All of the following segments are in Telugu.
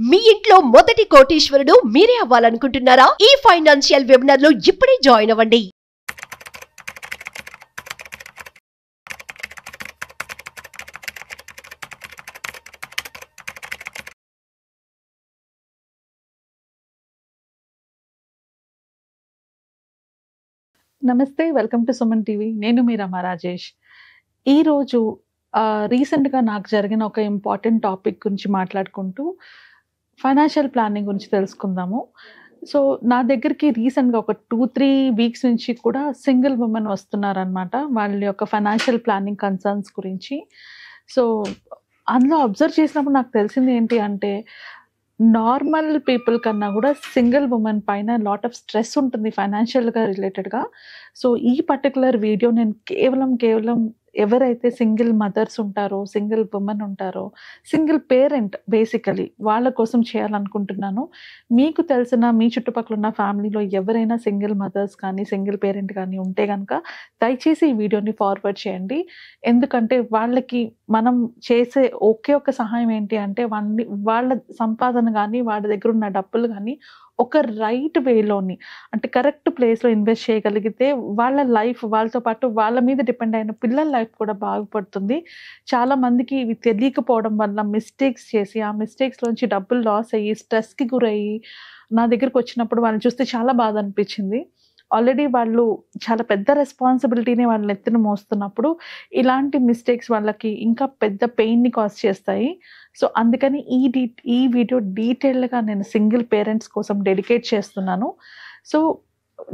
మీ ఇంట్లో మొదటి కోటీశ్వరుడు మీరే అవ్వాలనుకుంటున్నారా? ఈ ఫైనాన్షియల్ వెబినార్ లో ఇప్పుడే జాయిన్ అవ్వండి. నమస్తే, వెల్కమ్ టు సుమన్ టీవీ. నేను మీ రమా రాజేష్. ఈరోజు రీసెంట్గా నాకు జరిగిన ఒక ఇంపార్టెంట్ టాపిక్ గురించి మాట్లాడుకుంటూ ఫైనాన్షియల్ ప్లానింగ్ గురించి తెలుసుకుందాము. సో నా దగ్గరికి రీసెంట్గా ఒక 2-3 వీక్స్ నుంచి కూడా సింగిల్ ఉమెన్ వస్తున్నారనమాట, వాళ్ళ యొక్క ఫైనాన్షియల్ ప్లానింగ్ కన్సర్న్స్ గురించి. సో అందులో అబ్జర్వ్ చేసినప్పుడు నాకు తెలిసింది ఏంటి అంటే, నార్మల్ పీపుల్ కన్నా కూడా సింగిల్ ఉమెన్ పైన లాట్ ఆఫ్ స్ట్రెస్ ఉంటుంది ఫైనాన్షియల్గా రిలేటెడ్గా. సో ఈ పర్టికులర్ వీడియో నేను కేవలం ఎవరైతే సింగిల్ మదర్స్ ఉంటారో, సింగిల్ ఉమెన్ ఉంటారో, సింగిల్ పేరెంట్ బేసికలీ వాళ్ళ కోసం చేయాలనుకుంటున్నాను. మీకు తెలిసిన మీ చుట్టుపక్కల ఉన్న ఫ్యామిలీలో ఎవరైనా సింగిల్ మదర్స్ కానీ సింగిల్ పేరెంట్ కానీ ఉంటే కనుక దయచేసి ఈ వీడియోని ఫార్వర్డ్ చేయండి. ఎందుకంటే వాళ్ళకి మనం చేసే ఒకే ఒక సహాయం ఏంటి అంటే, వాళ్ళ సంపాదన కానీ వాళ్ళ దగ్గర ఉన్న డబ్బులు కానీ ఒక రైట్ వేలోని, అంటే కరెక్ట్ ప్లేస్లో ఇన్వెస్ట్ చేయగలిగితే వాళ్ళ లైఫ్, వాళ్ళతో పాటు వాళ్ళ మీద డిపెండ్ అయిన పిల్లల లైఫ్ కూడా బాగుపడుతుంది. చాలామందికి ఇవి తెలియకపోవడం వల్ల మిస్టేక్స్ చేసి, ఆ మిస్టేక్స్లోంచి డబ్బులు లాస్ అయ్యి స్ట్రెస్కి గురయ్యి నా దగ్గరికి వచ్చినప్పుడు వాళ్ళని చూస్తే చాలా బాధ అనిపించింది. ఆల్రెడీ వాళ్ళు చాలా పెద్ద రెస్పాన్సిబిలిటీని వాళ్ళ ఎత్తున మోస్తున్నప్పుడు ఇలాంటి మిస్టేక్స్ వాళ్ళకి ఇంకా పెద్ద పెయిన్ని కాజ్ చేస్తాయి. సో అందుకని ఈ వీడియో డీటెయిల్డ్గా నేను సింగిల్ పేరెంట్స్ కోసం డెడికేట్ చేస్తున్నాను. సో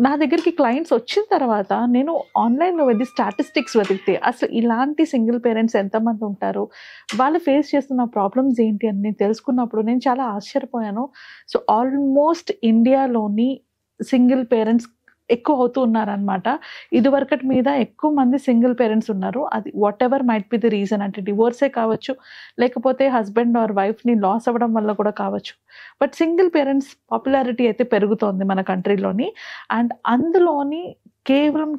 నా దగ్గరికి క్లయింట్స్ వచ్చిన తర్వాత నేను ఆన్లైన్లో వెళ్ళి స్టాటిస్టిక్స్ వెతికితే అసలు ఇలాంటి సింగిల్ పేరెంట్స్ ఎంతమంది ఉంటారు, వాళ్ళు ఫేస్ చేస్తున్న ప్రాబ్లమ్స్ ఏంటి అని నేను తెలుసుకున్నప్పుడు నేను చాలా ఆశ్చర్యపోయాను. సో ఆల్మోస్ట్ ఇండియాలోని సింగిల్ పేరెంట్స్ ఎక్కువ అవుతూ ఉన్నారనమాట. ఇదివరకటి మీద ఎక్కువ మంది సింగిల్ పేరెంట్స్ ఉన్నారు. అది what ever might be the reason, అంటే డివోర్సే కావచ్చు, లేకపోతే హస్బెండ్ ఆర్ వైఫ్ని లాస్ అవ్వడం వల్ల కూడా కావచ్చు. బట్ సింగిల్ పేరెంట్స్ పాపులారిటీ అయితే పెరుగుతోంది మన కంట్రీలోని. అండ్ అందులోని కేవలం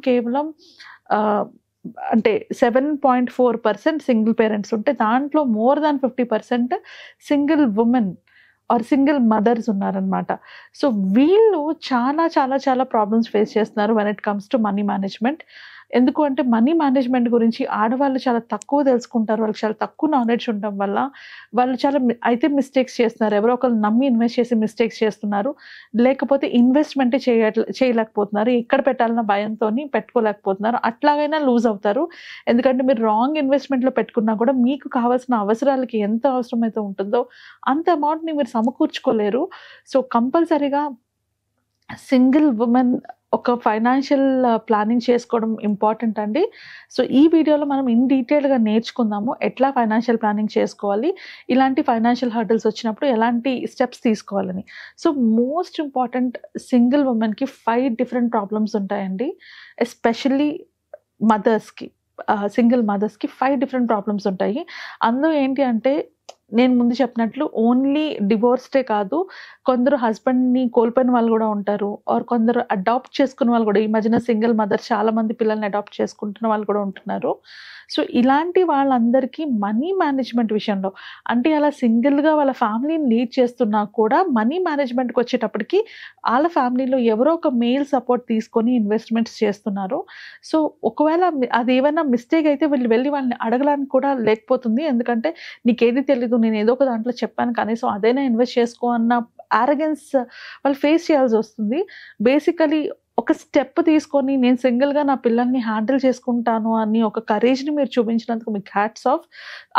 అంటే 7.4% సింగిల్ పేరెంట్స్ ఉంటే దాంట్లో more than 50% single women or single mothers ఉన్నారనమాట. సో వీళ్ళు చాలా ప్రాబ్లమ్స్ ఫేస్ చేస్తున్నారు when it comes to money management. ఎందుకు అంటే మనీ మేనేజ్మెంట్ గురించి ఆడవాళ్ళు చాలా తక్కువ తెలుసుకుంటారు, వాళ్ళకి చాలా తక్కువ నాలెడ్జ్ ఉండడం వల్ల వాళ్ళు చాలా మిస్టేక్స్ చేస్తున్నారు. ఎవరో ఒకరు నమ్మి ఇన్వెస్ట్ చేసి మిస్టేక్స్ చేస్తున్నారు, లేకపోతే ఇన్వెస్ట్మెంటే చేయలేకపోతున్నారు, ఎక్కడ పెట్టాలన్న భయంతో పెట్టుకోలేకపోతున్నారు. అట్లాగైనా లూజ్ అవుతారు. ఎందుకంటే మీరు రాంగ్ ఇన్వెస్ట్మెంట్లో పెట్టుకున్నా కూడా మీకు కావాల్సిన అవసరాలకి ఎంత అవసరమైతే ఉంటుందో అంత అమౌంట్ని మీరు సమకూర్చుకోలేరు. సో కంపల్సరీగా సింగిల్ ఉమెన్ ఒక ఫైనాన్షియల్ ప్లానింగ్ చేసుకోవడం ఇంపార్టెంట్ అండి. సో ఈ వీడియోలో మనం ఇన్ డీటెయిల్గా నేర్చుకుందాము ఎట్లా ఫైనాన్షియల్ ప్లానింగ్ చేసుకోవాలి, ఇలాంటి ఫైనాన్షియల్ హర్డల్స్ వచ్చినప్పుడు ఎలాంటి స్టెప్స్ తీసుకోవాలని. సో మోస్ట్ ఇంపార్టెంట్, సింగిల్ ఉమెన్కి 5 డిఫరెంట్ ప్రాబ్లమ్స్ ఉంటాయండి. ఎస్పెషల్లీ మదర్స్కి, సింగిల్ మదర్స్కి 5 డిఫరెంట్ ప్రాబ్లమ్స్ ఉంటాయి. అందులో ఏంటి అంటే, నేను ముందు చెప్పినట్లు ఓన్లీ డివోర్స్డే కాదు, కొందరు హస్బెండ్ని కోల్పోయిన వాళ్ళు కూడా ఉంటారు, ఆర్ కొందరు అడాప్ట్ చేసుకున్న వాళ్ళు కూడా. ఈ మధ్యన సింగిల్ మదర్ చాలామంది పిల్లల్ని అడాప్ట్ చేసుకుంటున్న వాళ్ళు కూడా ఉంటున్నారు. సో ఇలాంటి వాళ్ళందరికీ మనీ మేనేజ్మెంట్ విషయంలో, అంటే అలా సింగిల్గా వాళ్ళ ఫ్యామిలీని లీడ్ చేస్తున్నా కూడా మనీ మేనేజ్మెంట్కి వచ్చేటప్పటికి వాళ్ళ ఫ్యామిలీలో ఎవరో ఒక మేల్ సపోర్ట్ తీసుకొని ఇన్వెస్ట్మెంట్స్ చేస్తున్నారు. సో ఒకవేళ అది ఏమైనా మిస్టేక్ అయితే వీళ్ళు వెళ్ళి వాళ్ళని అడగడానికి కూడా లేకపోతుంది. ఎందుకంటే నీకేది తెలీదు, నేను ఏదో ఒక దాంట్లో చెప్పాను, కనీసం అదైనా ఇన్వెస్ట్ చేసుకో అన్న ఆరగెన్స్ వాళ్ళు ఫేస్ చేయాల్సి వస్తుంది. బేసికలీ ఒక స్టెప్ తీసుకొని నేను సింగిల్గా నా పిల్లల్ని హ్యాండిల్ చేసుకుంటాను అని ఒక కరేజ్ని మీరు చూపించినందుకు మీకు హ్యాట్స్ ఆఫ్.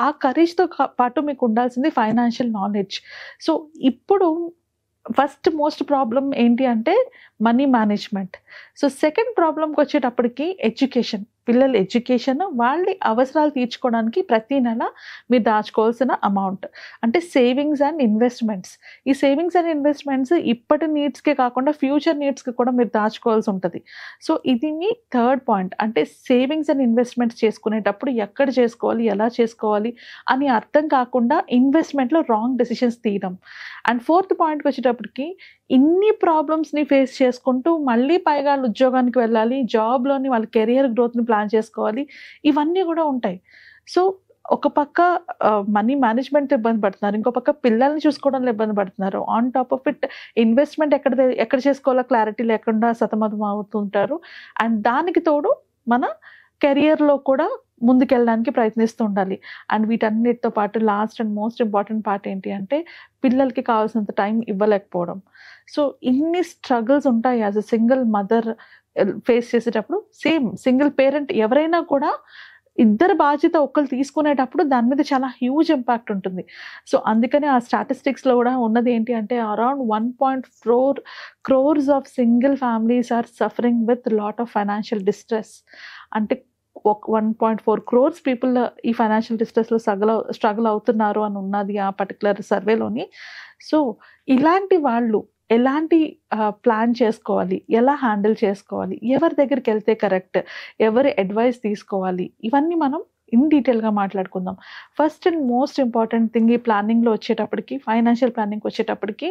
ఆ కరేజ్తో పాటు మీకు ఉండాల్సింది ఫైనాన్షియల్ నాలెడ్జ్. సో ఇప్పుడు ఫస్ట్ మోస్ట్ ప్రాబ్లం ఏంటి అంటే మనీ మేనేజ్మెంట్. సో సెకండ్ ప్రాబ్లంకి వచ్చేటప్పటికి ఎడ్యుకేషన్, పిల్లల ఎడ్యుకేషన్, వాళ్ళ అవసరాలు తీర్చుకోవడానికి ప్రతి నెల మీరు దాచుకోవాల్సిన అమౌంట్, అంటే సేవింగ్స్ అండ్ ఇన్వెస్ట్మెంట్స్. ఈ సేవింగ్స్ అండ్ ఇన్వెస్ట్మెంట్స్ ఇప్పటి నీడ్స్కే కాకుండా ఫ్యూచర్ నీడ్స్కి కూడా మీరు దాచుకోవాల్సి ఉంటుంది. సో ఇది మీ థర్డ్ పాయింట్. అంటే సేవింగ్స్ అండ్ ఇన్వెస్ట్మెంట్స్ చేసుకునేటప్పుడు ఎక్కడ చేసుకోవాలి, ఎలా చేసుకోవాలి అని అర్థం కాకుండా ఇన్వెస్ట్మెంట్లో రాంగ్ డెసిషన్స్ తీయడం. అండ్ ఫోర్త్ పాయింట్కి వచ్చేటప్పటికి ఇన్ని ప్రాబ్లమ్స్ని ఫేస్ చేసుకుంటూ మళ్ళీ పైగా ఉద్యోగానికి వెళ్ళాలి, జాబ్లోని వాళ్ళ కెరియర్ గ్రోత్ని ప్లాన్ చేసుకోవాలి, ఇవన్నీ కూడా ఉంటాయి. సో ఒక పక్క మనీ మేనేజ్మెంట్ ఇబ్బంది పడుతున్నారు, ఇంకో పక్క పిల్లల్ని చూసుకోవడంలో ఇబ్బంది పడుతున్నారు. On top of it investment ఎక్కడ చేసుకోవాలో క్లారిటీ లేకుండా సతమతం అవుతుంటారు. అండ్ దానికి తోడు మన కెరియర్లో కూడా ముందుకెళ్ళడానికి ప్రయత్నిస్తూ ఉండాలి. అండ్ వీటన్నిటితో పాటు last and most important part ఏంటి అంటే పిల్లలకి కావాల్సినంత టైం ఇవ్వలేకపోవడం. సో ఇన్ని స్ట్రగుల్స్ ఉంటాయి as a single mother face చేసేటప్పుడు. సేమ్ సింగిల్ పేరెంట్ ఎవరైనా కూడా ఇద్దరు బాధ్యత ఒకళ్ళు తీసుకునేటప్పుడు దాని మీద చాలా హ్యూజ్ ఇంపాక్ట్ ఉంటుంది. సో అందుకని ఆ స్టాటిస్టిక్స్లో కూడా ఉన్నది ఏంటి అంటే around 1.4 crores of single families are suffering with lot of financial distress. అంటే 1.4 crores పీపుల్ ఈ ఫైనాన్షియల్ డిస్ట్రెస్లో స్ట్రగుల్ అవుతున్నారు అని ఉన్నది ఆ పర్టికులర్ సర్వేలోని. సో ఇలాంటి వాళ్ళు ఎలాంటి ప్లాన్ చేసుకోవాలి, ఎలా హ్యాండిల్ చేసుకోవాలి, ఎవరి దగ్గరికి వెళ్తే కరెక్ట్, ఎవరి అడ్వైస్ తీసుకోవాలి, ఇవన్నీ మనం ఇన్ డీటెయిల్గా మాట్లాడుకుందాం. First and most important thing ఈ ప్లానింగ్లో వచ్చేటప్పటికి, ఫైనాన్షియల్ ప్లానింగ్ వచ్చేటప్పటికి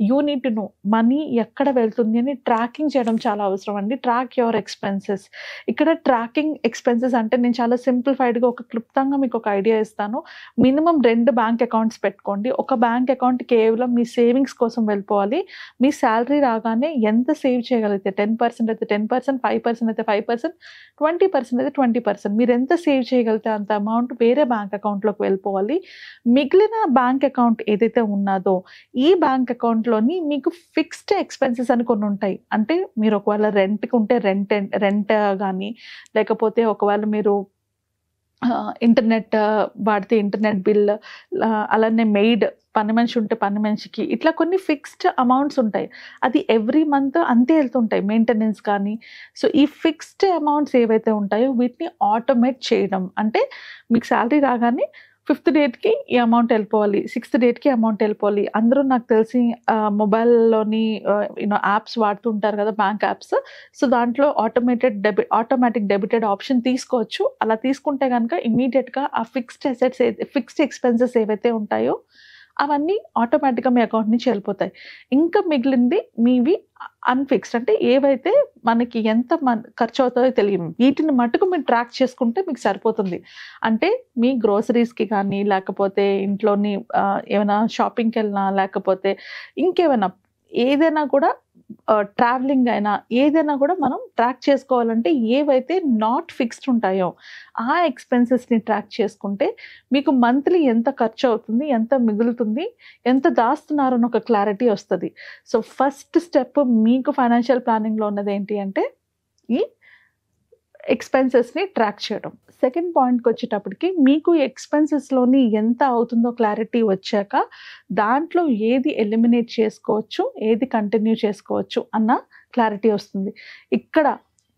you need to know money ఎక్కడ వెళ్తుంది అని ట్రాకింగ్ చేయడం చాలా అవసరం అండి. Track your expenses. ఇక్కడ ట్రాకింగ్ ఎక్స్పెన్సెస్ అంటే నేను చాలా సింప్లిఫైడ్గా ఒక క్లుప్తంగా మీకు ఒక ఐడియా ఇస్తాను. మినిమం 2 బ్యాంక్ అకౌంట్స్ పెట్టుకోండి. ఒక బ్యాంక్ అకౌంట్ కేవలం మీ సేవింగ్స్ కోసం వెళ్ళిపోవాలి. మీ శాలరీ రాగానే ఎంత సేవ్ చేయగలిగితే 10% అయితే 10%, 5% అయితే 5%, 20% అయితే 20%, మీరు ఎంత సేవ్ చేయగలిగితే అంత అమౌంట్ వేరే బ్యాంక్ అకౌంట్లోకి వెళ్ళిపోవాలి. మిగిలిన బ్యాంక్ అకౌంట్ ఏదైతే ఉన్నదో ఈ బ్యాంక్ అకౌంట్లోని మీకు ఫిక్స్డ్ ఎక్స్పెన్సెస్ అని కొన్ని ఉంటాయి. అంటే మీరు ఒకవేళ రెంట్కి ఉంటే రెంట్ కానీ, లేకపోతే ఒకవేళ మీరు ఇంటర్నెట్ వాడితే ఇంటర్నెట్ బిల్, అలానే మెయిడ్ పని మనిషి ఉంటే పని మనిషికి, ఇట్లా కొన్ని ఫిక్స్డ్ అమౌంట్స్ ఉంటాయి. అది ఎవ్రీ మంత్ అంతే వెళ్తుంటాయి, మెయింటెనెన్స్ కానీ. సో ఈ ఫిక్స్డ్ అమౌంట్స్ ఏవైతే ఉంటాయో వీటిని ఆటోమేట్ చేయడం అంటే మీకు శాలరీ రాగానే 5th డేట్కి ఈ అమౌంట్ వెళ్ళిపోవాలి, 6th డేట్కి అమౌంట్ వెళ్ళిపోవాలి. అందరూ నాకు తెలిసి మొబైల్లోని యాప్స్ వాడుతుంటారు కదా, బ్యాంక్ యాప్స్. సో దాంట్లో ఆటోమేటిక్ డెబిటెడ్ ఆప్షన్ తీసుకోవచ్చు. అలా తీసుకుంటే కనుక ఇమీడియట్గా ఆ ఫిక్స్డ్ ఎక్స్పెన్సెస్ ఏవైతే ఉంటాయో అవన్నీ ఆటోమేటిక్గా మీ అకౌంట్ నుంచి వెళ్ళిపోతాయి. ఇంకా మిగిలింది మీవి అన్ఫిక్స్డ్, అంటే ఏవైతే మనకి ఎంత ఖర్చు అవుతుందో తెలియదు, వీటిని మటుకు మీరు ట్రాక్ చేసుకుంటే మీకు సరిపోతుంది. అంటే మీ గ్రోసరీస్కి కానీ, లేకపోతే ఇంట్లోని ఏమైనా షాపింగ్కి వెళ్ళినా, లేకపోతే ఇంకేమైనా ఏదైనా కూడా ట్రావెలింగ్ అయినా ఏదైనా కూడా మనం ట్రాక్ చేసుకోవాలంటే ఏవైతే నాట్ ఫిక్స్డ్ ఉంటాయో ఆ ఎక్స్పెన్సెస్ని ట్రాక్ చేసుకుంటే మీకు మంత్లీ ఎంత ఖర్చు అవుతుంది, ఎంత మిగులుతుంది, ఎంత దాస్తున్నారు అని ఒక క్లారిటీ వస్తుంది. సో ఫస్ట్ స్టెప్ మీకు ఫైనాన్షియల్ ప్లానింగ్లో ఉన్నది ఏంటి అంటే ఈ ఎక్స్పెన్సెస్ని ట్రాక్ చేయడం. సెకండ్ పాయింట్కి వచ్చేటప్పటికి మీకు ఎక్స్పెన్సెస్లోని ఎంత అవుతుందో క్లారిటీ వచ్చాక దాంట్లో ఏది ఎలిమినేట్ చేసుకోవచ్చు, ఏది కంటిన్యూ చేసుకోవచ్చు అన్న క్లారిటీ వస్తుంది. ఇక్కడ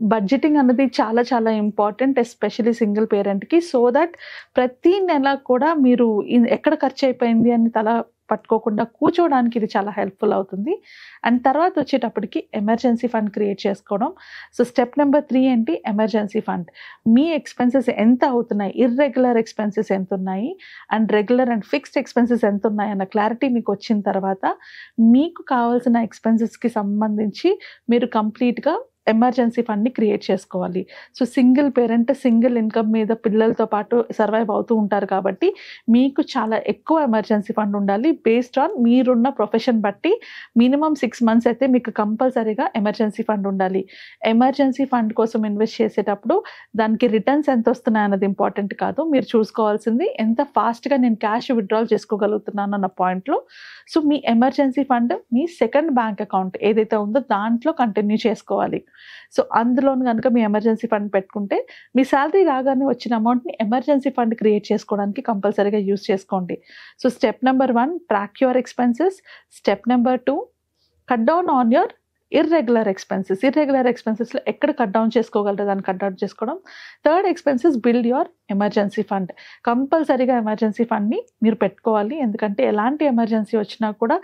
బడ్జెటింగ్ అన్నది చాలా చాలా ఇంపార్టెంట్, ఎస్పెషలీ సింగిల్ పేరెంట్కి. సో దట్ ప్రతి నెల కూడా మీరు ఎక్కడ ఖర్చు అయిపోయింది అని తల పట్టుకోకుండా కూర్చోవడానికి ఇది చాలా హెల్ప్ఫుల్ అవుతుంది. అండ్ తర్వాత వచ్చేటప్పటికి ఎమర్జెన్సీ ఫండ్ క్రియేట్ చేసుకోవడం. సో స్టెప్ నెంబర్ 3 ఏంటి, ఎమర్జెన్సీ ఫండ్. మీ ఎక్స్పెన్సెస్ ఎంత అవుతున్నాయి, ఇర్రెగ్యులర్ ఎక్స్పెన్సెస్ ఎంత ఉన్నాయి, and regular and fixed expenses ఎంత ఉన్నాయి అన్న క్లారిటీ మీకు వచ్చిన తర్వాత మీకు కావాల్సిన ఎక్స్పెన్సెస్కి సంబంధించి మీరు కంప్లీట్గా ఎమర్జెన్సీ ఫండ్ని క్రియేట్ చేసుకోవాలి. So single parent single income మీద పిల్లలతో పాటు సర్వైవ్ అవుతూ ఉంటారు కాబట్టి మీకు చాలా ఎక్కువ ఎమర్జెన్సీ ఫండ్ ఉండాలి. బేస్డ్ ఆన్ మీరున్న ప్రొఫెషన్ బట్టి మినిమం 6 months అయితే మీకు కంపల్సరీగా ఎమర్జెన్సీ ఫండ్ ఉండాలి. ఎమర్జెన్సీ ఫండ్ కోసం ఇన్వెస్ట్ చేసేటప్పుడు దానికి రిటర్న్స్ ఎంత వస్తున్నాయి అన్నది ఇంపార్టెంట్ కాదు, మీరు చూసుకోవాల్సింది ఎంత ఫాస్ట్గా నేను క్యాష్ విత్డ్రాల్ చేసుకోగలుగుతున్నాను అన్న పాయింట్లో. సో మీ ఎమర్జెన్సీ ఫండ్ మీ సెకండ్ బ్యాంక్ అకౌంట్ ఏదైతే ఉందో దాంట్లో కంటిన్యూ చేసుకోవాలి. సో అందులోను కనుక మీ ఎమర్జెన్సీ ఫండ్ పెట్టుకుంటే మీ శాలరీ రాగానే వచ్చిన అమౌంట్ని ఎమర్జెన్సీ ఫండ్ క్రియేట్ చేసుకోవడానికి కంపల్సరీగా యూస్ చేసుకోండి. So step number 1 track your expenses. Step number 2 cut down on your irregular ఎక్స్పెన్సెస్లో ఎక్కడ కట్ డౌన్ చేసుకోగలరు దాన్ని కట్ డౌన్ చేసుకోవడం. Third expenses build your emergency fund. కంపల్సరీగా ఎమర్జెన్సీ ఫండ్ని మీరు పెట్టుకోవాలి. ఎందుకంటే ఎలాంటి ఎమర్జెన్సీ వచ్చినా కూడా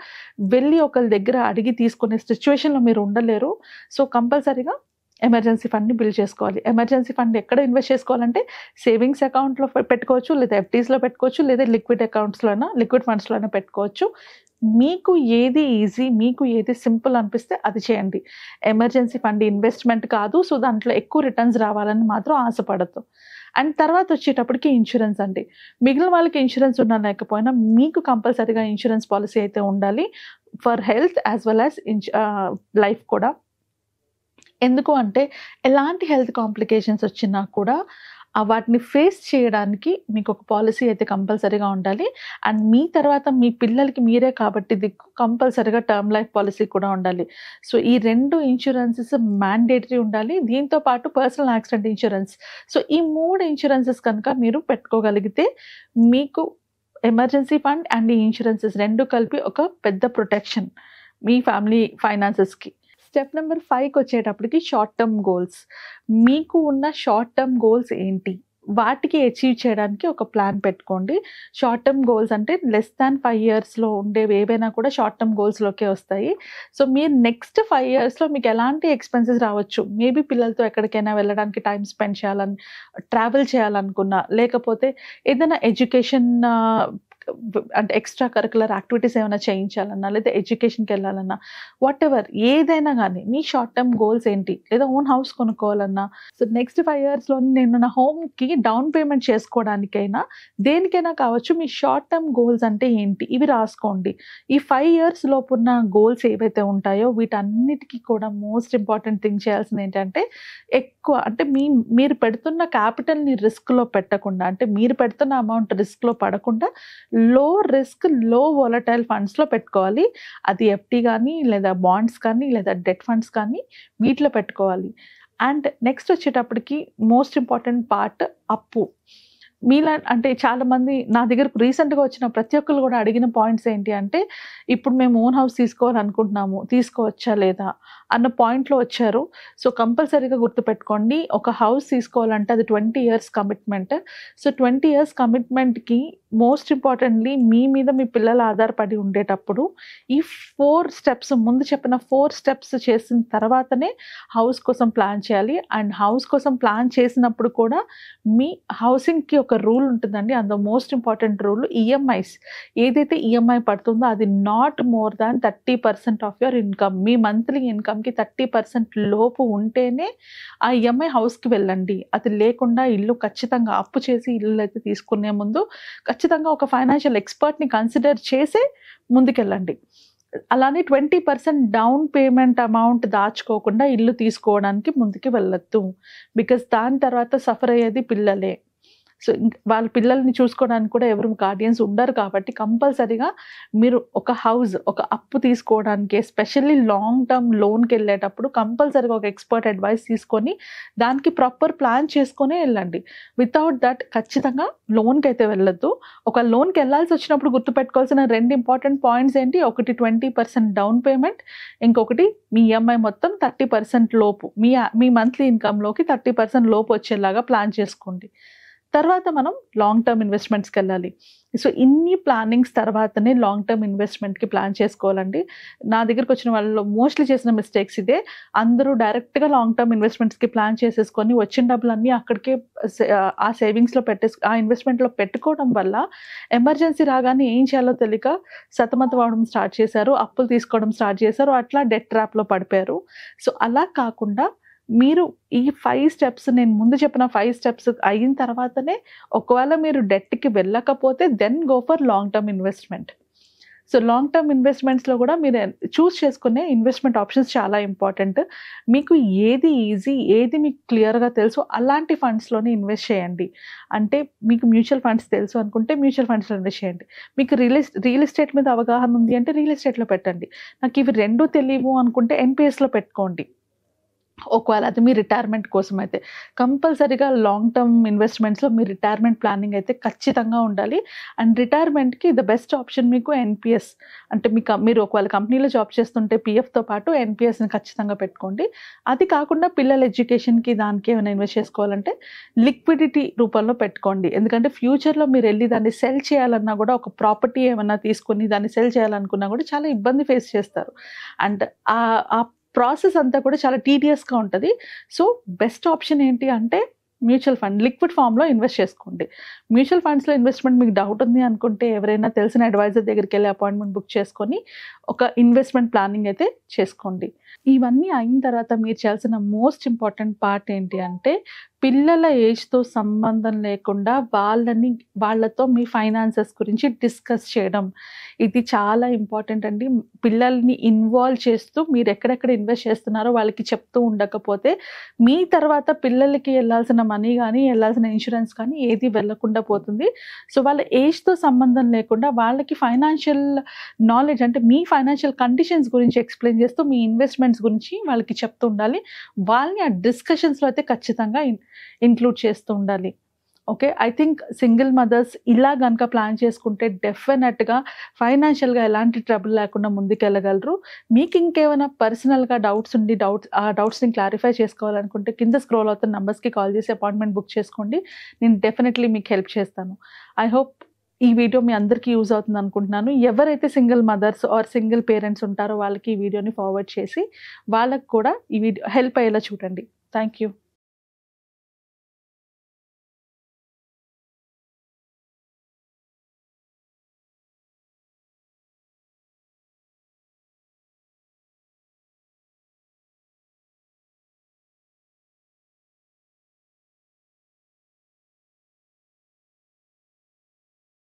వెళ్ళి ఒకరి దగ్గర అడిగి తీసుకునే సిచ్యువేషన్లో మీరు ఉండలేరు. సో కంపల్సరీగా ఎమర్జెన్సీ ఫండ్ని బిల్డ్ చేసుకోవాలి. ఎమర్జెన్సీ ఫండ్ ఎక్కడ ఇన్వెస్ట్ చేసుకోవాలంటే సేవింగ్స్ అకౌంట్లో పెట్టుకోవచ్చు, లేదా ఎఫ్డీస్లో పెట్టుకోవచ్చు, లేదా లిక్విడ్ ఫండ్స్లోనే పెట్టుకోవచ్చు. మీకు ఏది ఈజీ, మీకు ఏది సింపుల్ అనిపిస్తే అది చేయండి. ఎమర్జెన్సీ ఫండ్ ఇన్వెస్ట్మెంట్ కాదు, సో దాంట్లో ఎక్కువ రిటర్న్స్ రావాలని మాత్రం ఆశపడద్దు. అండ్ తర్వాత వచ్చేటప్పటికి ఇన్సూరెన్స్ అండి. మిగిలిన వాళ్ళకి ఇన్సూరెన్స్ ఉన్నా లేకపోయినా మీకు కంపల్సరీగా ఇన్సూరెన్స్ పాలసీ అయితే ఉండాలి for health as well as life కూడా. ఎందుకు అంటే ఎలాంటి హెల్త్ కాంప్లికేషన్స్ వచ్చినా కూడా వాటిని ఫేస్ చేయడానికి మీకు ఒక పాలసీ అయితే కంపల్సరీగా ఉండాలి. అండ్ మీ తర్వాత మీ పిల్లలకి మీరే కాబట్టి దిక్కు కంపల్సరీగా టర్మ్ లైఫ్ పాలసీ కూడా ఉండాలి. సో ఈ 2 ఇన్సూరెన్సెస్ మ్యాండేటరీ ఉండాలి. దీంతో పాటు పర్సనల్ యాక్సిడెంట్ ఇన్సూరెన్స్. సో ఈ 3 ఇన్సూరెన్సెస్ కనుక మీరు పెట్టుకోగలిగితే మీకు ఎమర్జెన్సీ ఫండ్ అండ్ ఈ ఇన్సూరెన్సెస్ 2 కలిపి ఒక పెద్ద ప్రొటెక్షన్ మీ ఫ్యామిలీ ఫైనాన్సెస్కి. స్టెప్ నెంబర్ 5కి వచ్చేటప్పటికి షార్ట్ టర్మ్ గోల్స్. మీకు ఉన్న షార్ట్ టర్మ్ గోల్స్ ఏంటి, వాటికి అచీవ్ చేయడానికి ఒక ప్లాన్ పెట్టుకోండి. షార్ట్ టర్మ్ గోల్స్ అంటే లెస్ దాన్ 5 ఇయర్స్లో ఉండేవి ఏవైనా కూడా షార్ట్ టర్మ్ గోల్స్లోకే వస్తాయి. సో మీరు నెక్స్ట్ 5 ఇయర్స్లో మీకు ఎలాంటి ఎక్స్పెన్సెస్ రావచ్చు, మేబీ పిల్లలతో ఎక్కడికైనా వెళ్ళడానికి టైం స్పెండ్ చేయాలని, ట్రావెల్ చేయాలనుకున్నా, లేకపోతే ఏదైనా ఎడ్యుకేషన్ అంటే ఎక్స్ట్రా కరికులర్ యాక్టివిటీస్ ఏమైనా చేయించాలన్నా, లేదా ఎడ్యుకేషన్కి వెళ్ళాలన్నా, వాట్ ఎవర్ ఏదైనా కానీ మీ షార్ట్ టర్మ్ గోల్స్ ఏంటి, లేదా ఓన్ హౌస్ కొనుక్కోవాలన్నా, సో నెక్స్ట్ 5 ఇయర్స్లో నేను నా హోమ్కి డౌన్ పేమెంట్ చేసుకోవడానికైనా దేనికైనా కావచ్చు, మీ షార్ట్ టర్మ్ గోల్స్ అంటే ఏంటి ఇవి రాసుకోండి. ఈ 5 ఇయర్స్ లోపు ఉన్న గోల్స్ ఏవైతే ఉంటాయో వీటన్నిటికీ కూడా మోస్ట్ ఇంపార్టెంట్ థింగ్ చేయాల్సింది ఏంటంటే ఎక్కువ అంటే మీరు పెడుతున్న క్యాపిటల్ని రిస్క్లో పెట్టకుండా, అంటే మీరు పెడుతున్న అమౌంట్ రిస్క్లో పడకుండా లో రిస్క్ లో వోలటైల్ ఫండ్స్లో పెట్టుకోవాలి. అది ఎఫ్డి కానీ, లేదా బాండ్స్ కానీ, లేదా డెట్ ఫండ్స్ కానీ వీటిలో పెట్టుకోవాలి. అండ్ నెక్స్ట్ వచ్చేటప్పటికి మోస్ట్ ఇంపార్టెంట్ పార్ట్ అప్పు. మీలా అంటే చాలామంది నా దగ్గరకు రీసెంట్గా వచ్చిన ప్రతి ఒక్కరు కూడా అడిగిన పాయింట్స్ ఏంటి అంటే, ఇప్పుడు మేము ఓన్ హౌస్ తీసుకోవాలనుకుంటున్నాము, తీసుకోవచ్చా లేదా అన్న పాయింట్లో వచ్చారు. సో కంపల్సరీగా గుర్తుపెట్టుకోండి, ఒక హౌస్ తీసుకోవాలంటే అది 20 ఇయర్స్ కమిట్మెంట్. సో 20 ఇయర్స్ కమిట్మెంట్కి మోస్ట్ ఇంపార్టెంట్లీ మీ మీద మీ పిల్లలు ఆధారపడి ఉండేటప్పుడు ఈ 4 స్టెప్స్, ముందు చెప్పిన 4 స్టెప్స్ చేసిన తర్వాతనే హౌస్ కోసం ప్లాన్ చేయాలి. అండ్ హౌస్ కోసం ప్లాన్ చేసినప్పుడు కూడా మీ హౌసింగ్కి ఒక రూల్ ఉంటుందండి. అందులో మోస్ట్ ఇంపార్టెంట్ రూల్ ఈఎంఐస్. ఏదైతే ఈఎంఐ పడుతుందో అది not more than 30% of your income. మీ మంత్లీ ఇన్కమ్కి 30% లోపు ఉంటేనే ఆ ఈఎంఐ హౌస్కి వెళ్ళండి. అది లేకుండా ఇల్లు ఖచ్చితంగా అప్పు చేసి ఇల్లు అయితే తీసుకునే ముందు ఖచ్చితంగా ఒక ఫైనాన్షియల్ ఎక్స్పర్ట్ని కన్సిడర్ చేసే ముందుకెళ్ళండి. అలానే 20% డౌన్ పేమెంట్ అమౌంట్ దాచుకోకుండా ఇల్లు తీసుకోవడానికి ముందుకు వెళ్ళొద్దు. బికాస్ దాని తర్వాత సఫర్ అయ్యేది పిల్లలే. సో వాళ్ళ పిల్లల్ని చూసుకోవడానికి కూడా ఎవరు గార్డియన్స్ ఉండరు కాబట్టి కంపల్సరీగా మీరు ఒక హౌస్, ఒక అప్పు తీసుకోవడానికి ఎస్పెషల్లీ లాంగ్ టర్మ్ లోన్కి వెళ్ళేటప్పుడు కంపల్సరీగా ఒక ఎక్స్పర్ట్ అడ్వైస్ తీసుకొని దానికి ప్రాపర్ ప్లాన్ చేసుకొని వెళ్ళండి. వితౌట్ దట్ ఖచ్చితంగా లోన్కి అయితే వెళ్ళొద్దు. ఒక లోన్కి వెళ్ళాల్సి వచ్చినప్పుడు గుర్తుపెట్టుకోవాల్సిన 2 ఇంపార్టెంట్ పాయింట్స్ ఏంటి, ఒకటి 20% డౌన్ పేమెంట్, ఇంకొకటి మీ ఈఎంఐ మొత్తం 30% లోపు, మీ మంత్లీ ఇన్కమ్లోకి 30% లోపు వచ్చేలాగా ప్లాన్ చేసుకోండి. తర్వాత మనం లాంగ్ టర్మ్ ఇన్వెస్ట్మెంట్స్కి వెళ్ళాలి. సో ఇన్ని ప్లానింగ్స్ తర్వాతనే లాంగ్ టర్మ్ ఇన్వెస్ట్మెంట్కి ప్లాన్ చేసుకోవాలండి. నా దగ్గరకు వచ్చిన వాళ్ళలో మోస్ట్లీ చేసిన మిస్టేక్స్ ఇదే. అందరూ డైరెక్ట్గా లాంగ్ టర్మ్ ఇన్వెస్ట్మెంట్స్కి ప్లాన్ చేసేసుకొని వచ్చిన డబ్బులన్నీ అక్కడికే ఆ సేవింగ్స్లో ఆ ఇన్వెస్ట్మెంట్లో పెట్టుకోవడం వల్ల ఎమర్జెన్సీ రాగానే ఏం చేయాలో తెలియక సతమతం అవడం స్టార్ట్ చేశారు, అప్పులు తీసుకోవడం స్టార్ట్ చేశారు, అట్లా డెట్ ట్రాప్లో పడిపోయారు. సో అలా కాకుండా మీరు ఈ 5 స్టెప్స్, నేను ముందు చెప్పిన 5 స్టెప్స్ అయిన తర్వాతనే, ఒకవేళ మీరు డెట్కి వెళ్ళకపోతే then go for long term investment. So long term ఇన్వెస్ట్మెంట్స్లో కూడా మీరు చూస్ చేసుకునే ఇన్వెస్ట్మెంట్ ఆప్షన్స్ చాలా ఇంపార్టెంట్. మీకు ఏది ఈజీ, ఏది మీకు క్లియర్గా తెలుసు అలాంటి ఫండ్స్లోనే ఇన్వెస్ట్ చేయండి. అంటే మీకు మ్యూచువల్ ఫండ్స్ తెలుసు అనుకుంటే మ్యూచువల్ ఫండ్స్లో ఇన్వెస్ట్ చేయండి. మీకు రియల్ ఎస్టేట్ మీద అవగాహన ఉంది అంటే రియల్ ఎస్టేట్లో పెట్టండి. నాకు ఇవి 2 తెలియవు అనుకుంటే ఎన్పిఎస్లో పెట్టుకోండి. ఒకవేళ అది మీ రిటైర్మెంట్ కోసం అయితే కంపల్సరీగా లాంగ్ టర్మ్ ఇన్వెస్ట్మెంట్స్లో మీ రిటైర్మెంట్ ప్లానింగ్ అయితే ఖచ్చితంగా ఉండాలి. అండ్ రిటైర్మెంట్కి ద బెస్ట్ ఆప్షన్ మీకు ఎన్పిఎస్. అంటే మీరు ఒకవేళ కంపెనీలో జాబ్ చేస్తుంటే పిఎఫ్తో పాటు ఎన్పిఎస్ని ఖచ్చితంగా పెట్టుకోండి. అది కాకుండా పిల్లల ఎడ్యుకేషన్కి దానికి ఏమైనా ఇన్వెస్ట్ చేసుకోవాలంటే లిక్విడిటీ రూపంలో పెట్టుకోండి. ఎందుకంటే ఫ్యూచర్లో మీరు వెళ్ళి దాన్ని సెల్ చేయాలన్నా కూడా, ఒక ప్రాపర్టీ ఏమన్నా తీసుకొని దాన్ని సెల్ చేయాలనుకున్నా కూడా చాలా ఇబ్బంది ఫేస్ చేస్తారు. అండ్ ఆ ప్రాసెస్ అంతా కూడా చాలా టీడియస్గా ఉంటుంది. సో బెస్ట్ ఆప్షన్ ఏంటి అంటే మ్యూచువల్ ఫండ్ లిక్విడ్ ఫామ్లో ఇన్వెస్ట్ చేసుకోండి. మ్యూచువల్ ఫండ్స్లో ఇన్వెస్ట్మెంట్ మీకు డౌట్ ఉంది అనుకుంటే ఎవరైనా తెలిసిన అడ్వైజర్ దగ్గరికి వెళ్ళి అపాయింట్మెంట్ బుక్ చేసుకొని ఒక ఇన్వెస్ట్మెంట్ ప్లానింగ్ అయితే చేసుకోండి. ఇవన్నీ అయిన తర్వాత మీరు చేయాల్సిన మోస్ట్ ఇంపార్టెంట్ పార్ట్ ఏంటి అంటే పిల్లల ఏజ్‌తో సంబంధం లేకుండా వాళ్ళతో మీ ఫైనాన్సెస్ గురించి డిస్కస్ చేయడం. ఇది చాలా ఇంపార్టెంట్ అండి. పిల్లల్ని ఇన్వాల్వ్ చేస్తూ మీరెక్కడెక్కడ ఇన్వెస్ట్ చేస్తున్నారో వాళ్ళకి చెప్తూ ఉండకపోతే, మీ తర్వాత పిల్లలకి ఎళ్ళాల్సిన మనీ గానీ, ఎళ్ళాల్సిన ఇన్స్యూరెన్స్ కానీ ఏది వెళ్ళకుండా పోతుంది. సో, వాళ్ళ ఏజ్‌తో సంబంధం లేకుండా వాళ్ళకి ఫైనాన్షియల్ నాలెడ్జ్ అంటే మీ ఫైనాన్షియల్ కండిషన్స్ గురించి ఎక్స్‌ప్లెయిన్ చేస్తూ, మీ ఇన్వెస్ట్‌మెంట్స్ గురించి వాళ్ళకి చెప్తూ ఉండాలి. వాళ్ళని ఆ డిస్కషన్స్‌లో అయితే ఖచ్చితంగా ఇంక్లూడ్ చేస్తూ ఉండాలి. Okay. I think single mothers ఇలా గనక ప్లాన్ చేసుకుంటే డెఫినెట్‌గా ఫైనాన్షియల్‌గా ఎలాంటి ట్రబుల్ లేకుండా ముందుకెళ్ళగలరు. మీకు ఇంకేమైనా పర్సనల్‌గా డౌట్స్ ఉండి ఆ డౌట్స్‌ని క్లారిఫై చేసుకోవాలనుకుంటే కింద స్క్రోల్ అవుతున్న నంబర్స్‌కి కాల్ చేసి అపాయింట్మెంట్ బుక్ చేసుకోండి. నేను డెఫినెట్‌లీ మీకు హెల్ప్ చేస్తాను. ఐ హోప్ ఈ వీడియో మీ అందరికీ యూజ్ అవుతుంది అనుకుంటున్నాను. ఎవరైతే single mothers or single parents ఉంటారో వాళ్ళకి ఈ వీడియోని ఫార్వర్డ్ చేసి వాళ్ళకి కూడా ఈ వీడియో హెల్ప్ అయ్యేలా చూడండి. Thank you.